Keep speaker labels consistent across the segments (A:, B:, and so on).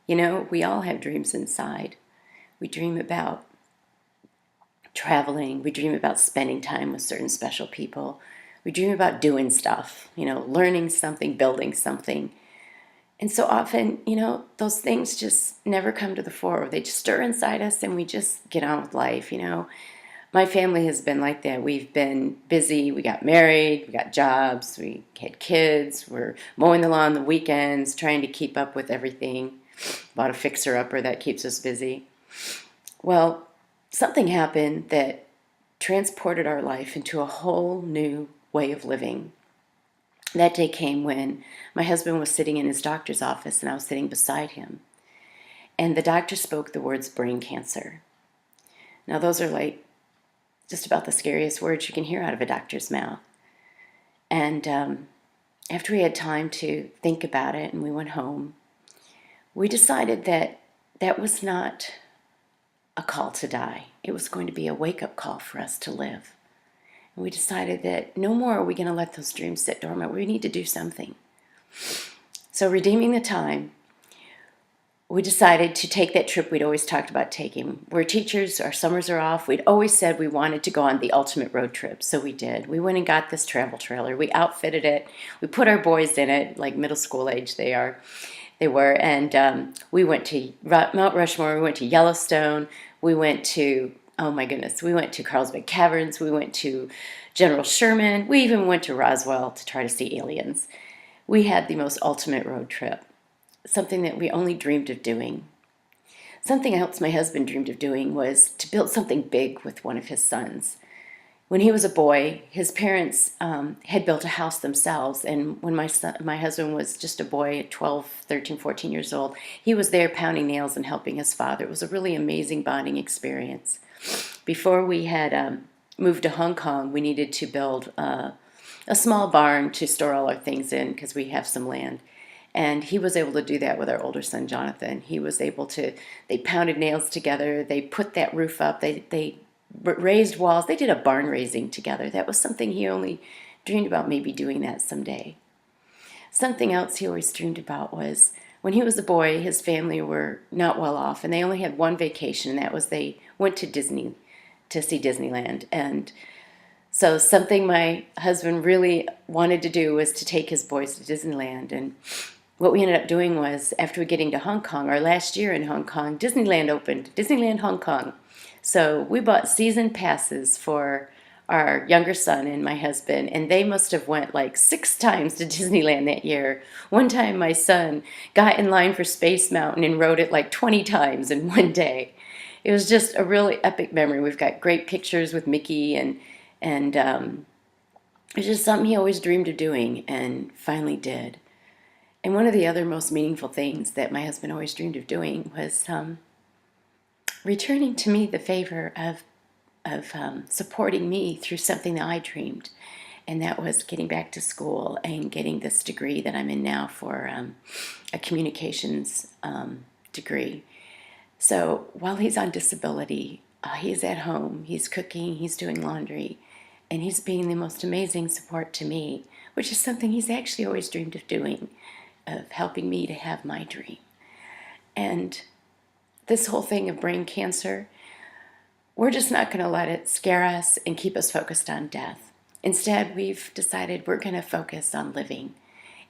A: You know, we all have dreams inside. We dream about traveling. We dream about spending time with certain special people. We dream about doing stuff, you know, learning something, building something. And so often, you know, those things just never come to the fore. They just stir inside us and we just get on with life, you know. My family has been like that. We've been busy. We got married. We got jobs. We had kids. We're mowing the lawn on the weekends, trying to keep up with everything. Bought a fixer-upper that keeps us busy. Well, something happened that transported our life into a whole new way of living. That day came when my husband was sitting in his doctor's office and I was sitting beside him. And the doctor spoke the words brain cancer. Now, those are like just about the scariest words you can hear out of a doctor's mouth. And after we had time to think about it and we went home, we decided that that was not a call to die. It was going to be a wake-up call for us to live. And we decided that no more are we going to let those dreams sit dormant. We need to do something. So redeeming the time, we decided to take that trip we'd always talked about taking. We're teachers, our summers are off. We'd always said we wanted to go on the ultimate road trip, so we did. We went and got this travel trailer. We outfitted it. We put our boys in it, like middle school age they were, and we went to Mount Rushmore, we went to Yellowstone, we went to, oh my goodness, we went to Carlsbad Caverns, we went to General Sherman, we even went to Roswell to try to see aliens. We had the most ultimate road trip. Something that we only dreamed of doing. Something else my husband dreamed of doing was to build something big with one of his sons. When he was a boy, his parents had built a house themselves, and when my husband was just a boy at 12, 13, 14 years old, he was there pounding nails and helping his father. It was a really amazing bonding experience. Before we had moved to Hong Kong, we needed to build a small barn to store all our things in because we have some land. And he was able to do that with our older son, Jonathan. He was able to, they pounded nails together, they put that roof up, they raised walls, they did a barn raising together. That was something he only dreamed about maybe doing that someday. Something else he always dreamed about was when he was a boy, his family were not well off, and they only had one vacation, and that was they went to Disney to see Disneyland. And so something my husband really wanted to do was to take his boys to Disneyland. And what we ended up doing was, after getting to Hong Kong, our last year in Hong Kong, Disneyland opened, Disneyland Hong Kong. So we bought season passes for our younger son and my husband, and they must have went like 6 times to Disneyland that year. One time my son got in line for Space Mountain and rode it like 20 times in one day. It was just a really epic memory. We've got great pictures with Mickey, and it's just something he always dreamed of doing and finally did. And one of the other most meaningful things that my husband always dreamed of doing was returning to me the favor of supporting me through something that I dreamed. And that was getting back to school and getting this degree that I'm in now for a communications degree. So while he's on disability, he's at home, he's cooking, he's doing laundry, and he's being the most amazing support to me, which is something he's actually always dreamed of doing, of helping me to have my dream. And this whole thing of brain cancer, we're just not going to let it scare us and keep us focused on death. Instead, we've decided we're going to focus on living.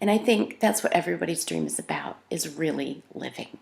A: And I think that's what everybody's dream is about, is really living.